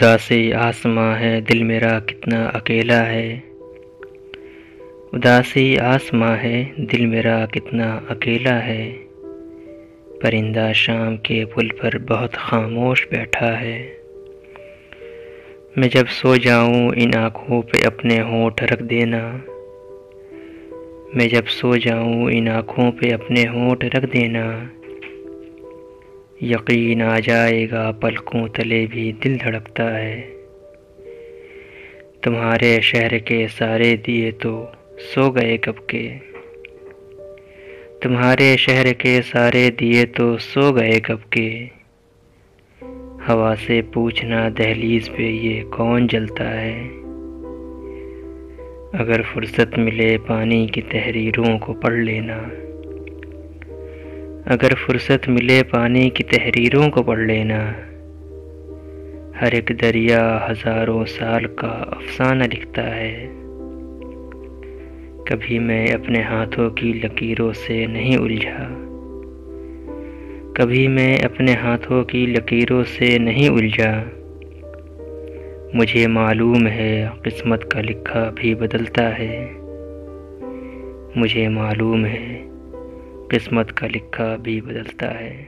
उदासी आसमां है दिल मेरा कितना अकेला है। उदासी आसमां है दिल मेरा कितना अकेला है। परिंदा शाम के पुल पर बहुत खामोश बैठा है। मैं जब सो जाऊं इन आँखों पे अपने होंठ रख देना। मैं जब सो जाऊं इन आँखों पे अपने होंठ रख देना। यकीन आ जाएगा पलकों तले भी दिल धड़कता है। तुम्हारे शहर के सारे दिए तो सो गए कब के। तुम्हारे शहर के सारे दिए तो सो गए कब के। हवा से पूछना दहलीज पे ये कौन जलता है। अगर फुर्सत मिले पानी की तहरीरों को पढ़ लेना। अगर फुर्सत मिले पानी की तहरीरों को पढ़ लेना। हर एक दरिया हजारों साल का अफसाना लिखता है। कभी मैं अपने हाथों की लकीरों से नहीं उलझा। कभी मैं अपने हाथों की लकीरों से नहीं उलझा। मुझे मालूम है किस्मत का लिखा भी बदलता है। मुझे मालूम है किस्मत का लिखा भी बदलता है।